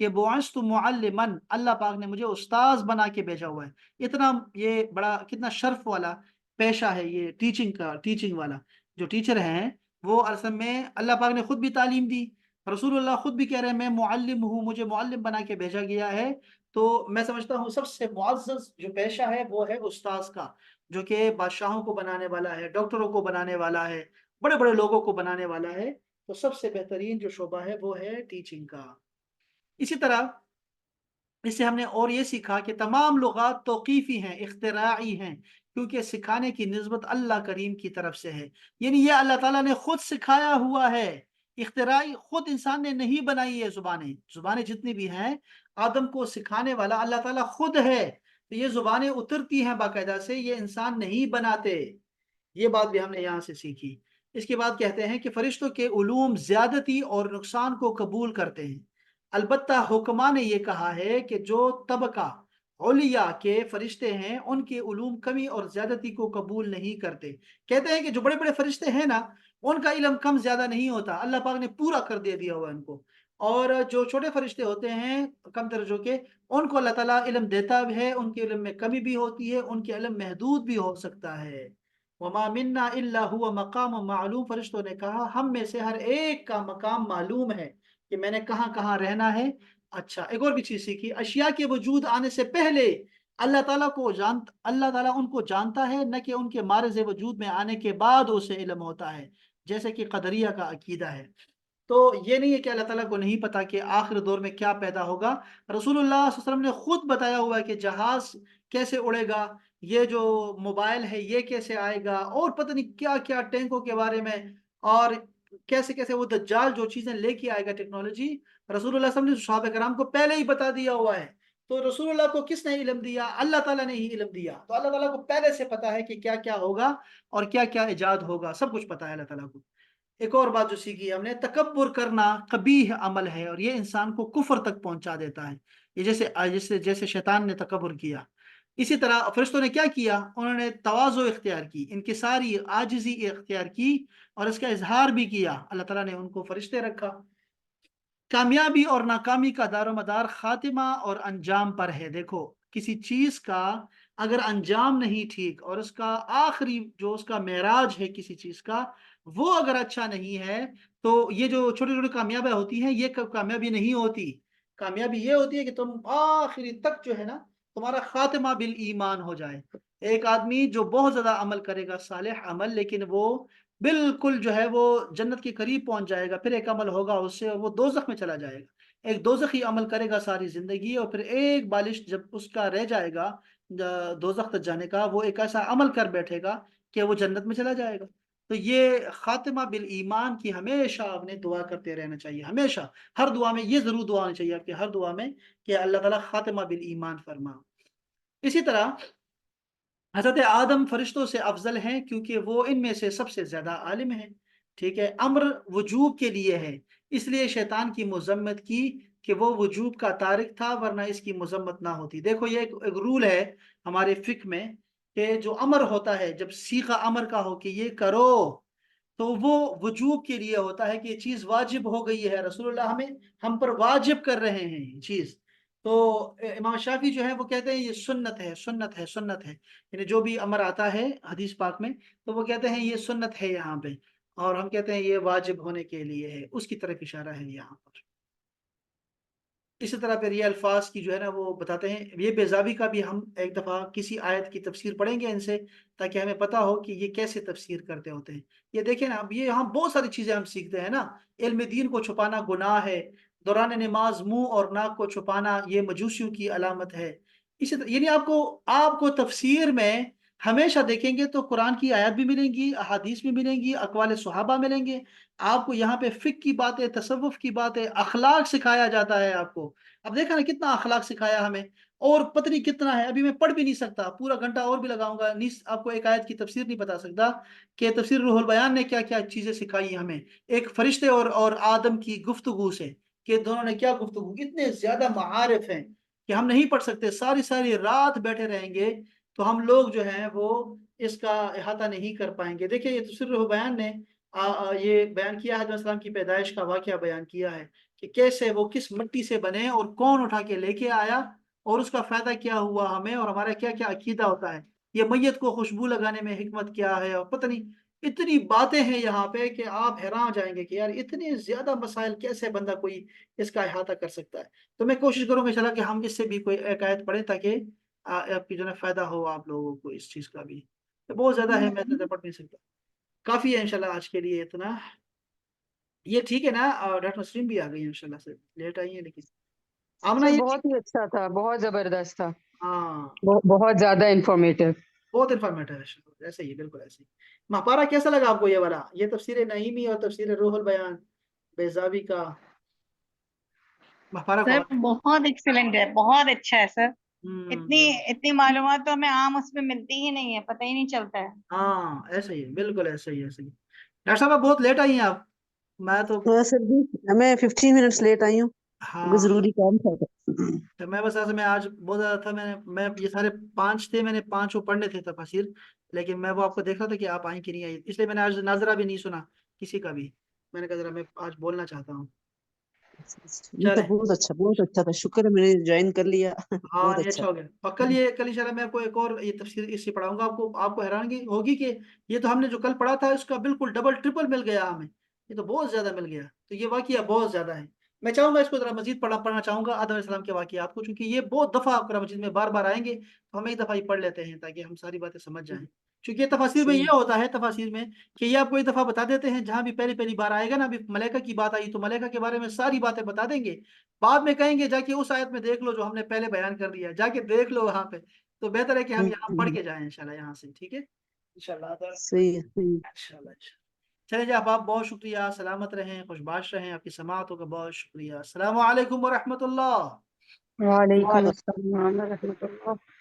Speaker 1: کہ بعثت معلمن، اللہ پاک نے مجھے استاذ بنا کے بھیجا ہوا ہے۔ اتنا یہ بڑا کتنا شرف والا پیشہ ہے یہ ٹیچنگ کا، ٹیچنگ والا۔ جو ٹیچر ہیں وہ اصل میں اللہ پاک نے خود بھی تعلیم دی، رسول اللہ خود بھی کہہ رہے ہیں میں معلم ہوں، مجھے معلم بنا کے بھیجا گیا ہے۔ تو میں سمجھتا ہوں سب سے معزز جو پیشہ ہے وہ ہے استاذ کا، جو کہ بادشاہوں کو بنانے والا ہے، ڈاکٹروں کو بنانے والا ہے، بڑے بڑے لوگوں کو بنانے والا ہے۔ تو سب سے بہترین جو شعبہ ہے وہ ہے ٹیچنگ کا۔ اسی طرح اس سے ہم نے اور یہ سیکھا کہ تمام لغات توقیفی ہیں، اختراعی ہیں، کیونکہ سکھانے کی نسبت اللہ کریم کی طرف سے ہے، یعنی یہ اللہ تعالیٰ نے خود سکھایا ہوا ہے۔ اختراعی خود انسان نے نہیں بنائی ہے زبانیں، زبانیں جتنی بھی ہیں آدم کو سکھانے والا اللہ تعالیٰ خود ہے۔ تو یہ زبانیں اترتی ہیں باقاعدہ سے، یہ انسان نہیں بناتے۔ یہ بات بھی ہم نے یہاں سے سیکھی۔ اس کے بعد کہتے ہیں کہ فرشتوں کے علوم زیادتی اور نقصان کو قبول کرتے ہیں، البتہ حکماء نے یہ کہا ہے کہ جو طبقہ اولیاء کے فرشتے ہیں ان کے علوم کمی اور زیادتی کو قبول نہیں کرتے۔ کہتے ہیں کہ جو بڑے بڑے فرشتے ہیں نا ان کا علم کم زیادہ نہیں ہوتا، اللہ پاک نے پورا کر دیا ہوا ان کو، اور جو چھوٹے فرشتے ہوتے ہیں کم درجوں کے ان کو اللہ تعالیٰ علم دیتا بھی ہے، ان کے علم میں کمی بھی ہوتی ہے، ان کے علم محدود بھی ہو سکتا ہے۔ وما منا الا هو مقام معلوم، فرشتوں نے کہا ہم میں سے ہر ایک کا مقام معلوم ہے کہ میں نے کہاں کہاں رہنا ہے۔ اچھا ایک اور بھی چیز سیکھی، اشیاء کے وجود آنے سے پہلے اللہ تعالیٰ ان کو جانتا ہے، نہ کہ ان کے مارز وجود میں آنے کے بعد اسے علم ہوتا ہے، جیسے کہ قدریہ کا عقیدہ ہے۔ تو یہ نہیں ہے کہ اللہ تعالیٰ کو نہیں پتا کہ آخر دور میں کیا پیدا ہوگا۔ رسول اللہ صلی اللہ علیہ وسلم نے خود بتایا ہوا ہے کہ جہاز کیسے اڑے گا، یہ جو موبائل ہے یہ کیسے آئے گا، اور پتہ نہیں کیا کیا ٹینکوں کے بارے میں، اور کیسے کیسے وہ دجال جو چیزیں لے کے آئے گا ٹیکنالوجی، رسول اللہ صلی اللہ علیہ وسلم نے صحابہ کرام کو پہلے ہی بتا دیا ہوا ہے۔ تو رسول اللہ کو کس نے علم دیا؟ اللہ تعالیٰ نے ہی علم دیا۔ تو اللہ تعالیٰ کو پہلے سے پتا ہے کہ کیا کیا ہوگا اور کیا کیا ایجاد ہوگا، سب کچھ پتا ہے اللہ تعالیٰ کو۔ ایک اور بات جو سیکھی ہم نے، تکبر کرنا قبیح عمل ہے اور یہ انسان کو کفر تک پہنچا دیتا ہے، یہ جیسے شیطان نے تکبر کیا۔ اسی طرح فرشتوں نے کیا کیا، انہوں نے تواضع اختیار کی، انکساری عاجزی اختیار کی اور اس کا اظہار بھی کیا، اللہ تعالیٰ نے ان کو فرشتے رکھا۔ کامیابی اور ناکامی کا دار و مدار خاتمہ اور انجام پر ہے۔ دیکھو کسی چیز کا اگر انجام نہیں ٹھیک اور اس کا آخری جو اس کا معراج ہے کسی چیز کا وہ اگر اچھا نہیں ہے، تو یہ جو چھوٹی چھوٹی کامیابیاں ہوتی ہیں یہ کامیابی نہیں ہوتی۔ کامیابی یہ ہوتی ہے کہ تم آخری تک جو ہے نا تمہارا خاتمہ بالایمان ہو جائے۔ ایک آدمی جو بہت زیادہ عمل کرے گا صالح عمل، لیکن وہ بالکل جو ہے وہ جنت کے قریب پہنچ جائے گا، پھر ایک عمل ہوگا اس سے وہ دوزخ میں چلا جائے گا۔ ایک دوزخی عمل کرے گا ساری زندگی اور پھر ایک بالش جب اس کا رہ جائے گا دوزخ تک جانے کا، وہ ایک ایسا عمل کر بیٹھے گا کہ وہ جنت میں چلا جائے گا۔ تو یہ خاتمہ بالایمان کی ہمیشہ آپ نے دعا کرتے رہنا چاہیے، ہمیشہ ہر دعا میں یہ ضرور دعا ہونی چاہیے آپ کی، ہر دعا میں کہ اللہ تعالیٰ خاتمہ بالایمان فرما۔ اسی طرح حضرت آدم فرشتوں سے افضل ہیں کیونکہ وہ ان میں سے سب سے زیادہ عالم ہیں، ٹھیک ہے، امر وجوب کے لیے ہے، اس لیے شیطان کی مذمت کی کہ وہ وجوب کا تارک تھا ورنہ اس کی مذمت نہ ہوتی۔ دیکھو یہ ایک رول ہے ہمارے فقہ میں کہ جو امر ہوتا ہے جب صیغہ امر کا ہو کہ یہ کرو تو وہ وجوب کے لیے ہوتا ہے کہ یہ چیز واجب ہو گئی ہے، رسول اللہ ہم پر واجب کر رہے ہیں یہ چیز۔ تو امام شافعی جو ہے وہ کہتے ہیں یہ سنت ہے، سنت ہے، سنت ہے، یعنی جو بھی امر آتا ہے حدیث پاک میں تو وہ کہتے ہیں یہ سنت ہے یہاں پہ، اور ہم کہتے ہیں یہ واجب ہونے کے لیے ہے، اس کی طرف اشارہ ہے یہاں پر۔ اسی طرح پھر یہ الفاظ کی جو ہے نا وہ بتاتے ہیں، یہ بیضابی کا بھی ہم ایک دفعہ کسی آیت کی تفسیر پڑھیں گے ان سے تاکہ ہمیں پتہ ہو کہ یہ کیسے تفسیر کرتے ہوتے ہیں۔ یہ دیکھیں نا اب یہ یہاں بہت ساری چیزیں ہم سیکھتے ہیں نا، علم دین کو چھپانا گناہ ہے، دوران نماز منہ اور ناک کو چھپانا یہ مجوسیوں کی علامت ہے۔ اسی طرح یعنی آپ کو تفسیر میں ہمیشہ دیکھیں گے تو قرآن کی آیات بھی ملیں گی، احادیث بھی ملیں گی، اقوال صحابہ ملیں گے، آپ کو یہاں پہ فقہ کی باتیں، تصوف کی باتیں، اخلاق سکھایا جاتا ہے آپ کو۔ اب دیکھا نا کتنا اخلاق سکھایا ہمیں، اور پتہ نہیں کتنا ہے، ابھی میں پڑھ بھی نہیں سکتا، پورا گھنٹہ اور بھی لگاؤں گا نہیں، آپ کو ایک آیت کی تفسیر نہیں بتا سکتا کہ تفسیر روح البیان نے کیا کیا چیزیں سکھائی ہمیں، ایک فرشتے اور آدم کی گفتگو سے کہ دونوں نے کیا گفتگو، اتنے زیادہ معارف ہیں کہ ہم نہیں پڑھ سکتے، ساری ساری رات بیٹھے رہیں گے تو ہم لوگ جو ہیں وہ اس کا احاطہ نہیں کر پائیں گے۔ دیکھیں یہ تفسیر روح البیان نے یہ بیان کیا ہے، حضرت السلام کی پیدائش کا واقعہ بیان کیا ہے کہ کیسے وہ کس مٹی سے بنے اور کون اٹھا کے لے کے آیا اور اس کا فائدہ کیا ہوا ہمیں اور ہمارا کیا کیا عقیدہ ہوتا ہے، یہ میت کو خوشبو لگانے میں حکمت کیا ہے، اور پتہ نہیں اتنی باتیں ہیں یہاں پہ کہ آپ حیران ہو جائیں گے کہ یار اتنے زیادہ مسائل کیسے بندہ کوئی اس کا احاطہ کر سکتا ہے۔ تو میں کوشش کروں گا انشاءاللہ کہ ہم اس سے بھی کوئی ایک آیت پڑھیں تاکہ آپ کی جو ہے فائدہ ہو آپ لوگوں کو اس چیز کا بھی۔ تو بہت زیادہ ہے، میں تو پڑھ نہیں سکتا، کافی ہے انشاءاللہ آج کے لیے اتنا۔ یہ ٹھیک ہے نا، ڈاکٹر نسرین بھی آ گئی ہیں انشاءاللہ سے، لیٹ آئی ہیں لیکن آمنہ
Speaker 2: سر
Speaker 1: یہ ٹھیک۔
Speaker 2: بہت ہی اچھا تھا، بہت زبردست تھا،
Speaker 1: ہاں
Speaker 2: بہت زیادہ انفارمیٹیو۔
Speaker 1: بہت انفارمیٹو ہے، ایسے ہی بالکل ایسے ہی۔ ماپارا کیسا لگا آپ کو یہ والا، یہ تفسیر نعیمی اور تفسیر روح البیان بیضاوی کا ماپارا کو؟
Speaker 3: سر بہت ایکسیلنٹ ہے، بہت اچھا ہے سر۔ اتنی معلومات تو ہمیں عام اس میں ملتی ہی نہیں ہے، پتہ ہی نہیں چلتا ہے۔
Speaker 1: ہاں ایسے ہی بالکل ایسے ہی ایسے ہی۔ ڈاکٹر صاحب آپ بہت لیٹ آئی ہیں آپ، میں تو
Speaker 4: ہاں سر جی، میں 15 منٹس لیٹ آئی ہوں، کوئی
Speaker 1: ہاں
Speaker 4: ضروری کام تھا۔
Speaker 1: تو میں بس ایسے میں آج بہت زیادہ تھا، میں یہ سارے 5 تھے، میں نے 5 وہ پڑھنے تھے تفاسیر، لیکن میں وہ آپ کو دیکھ رہا تھا کہ آپ آئیں کہ نہیں آئی، اس لیے میں نے آج ناظرہ بھی نہیں سنا کسی کا بھی، میں نے کہا ذرا میں آج بولنا چاہتا ہوں۔
Speaker 4: یہ تو
Speaker 1: چلیں
Speaker 4: بہت اچھا تھا، شکر ہے میں نے جوائن کر لیا،
Speaker 1: ہاں
Speaker 4: بہت
Speaker 1: یہ
Speaker 4: اچھا
Speaker 1: اچھا ہو گیا، اور کل انشاءاللہ میں آپ کو ایک اور یہ تفسیر اس سے پڑھاؤں گا، آپ کو حیرانگی ہوگی کہ یہ تو ہم نے جو کل پڑھا تھا اس کا بالکل ڈبل ٹرپل مل گیا ہمیں، یہ تو بہت زیادہ مل گیا، تو یہ واقعہ بہت زیادہ ہے۔ میں چاہوں گا اس کو ذرا مزید پڑھنا چاہوں گا آدم علیہ السلام کے واقعات کو، چونکہ یہ بہت دفعہ قرآن مجید میں بار بار آئیں گے، تو ہم ایک دفعہ ہی پڑھ لیتے ہیں تاکہ ہم ساری باتیں سمجھ جائیں، چونکہ یہ تفاسیر میں
Speaker 4: صحیح
Speaker 1: یہ ہوتا ہے، تفاسیر میں کہ یہ آپ کو ایک دفعہ بتا دیتے ہیں، جہاں بھی پہلی بار آئے گا نا، ابھی ملائکہ کی بات آئی تو ملائکہ کے بارے میں ساری باتیں بتا دیں گے، بعد میں کہیں گے جا کے اس آیت میں دیکھ لو جو ہم نے پہلے بیان کر دیا، جا کے دیکھ لو وہاں پہ، تو بہتر ہے کہ ہم یہاں پڑھ کے جائیں انشاءاللہ یہاں سے، ٹھیک ہے انشاءاللہ
Speaker 4: صحیح ہے،
Speaker 1: انشاءاللہ۔ چلیں جی آپ بہت شکریہ، سلامت رہیں، خوش باش رہیں، آپ کی سماعتوں کا بہت شکریہ، السلام علیکم ورحمۃ اللہ۔
Speaker 2: وعلیکم السلام ورحمۃ اللہ۔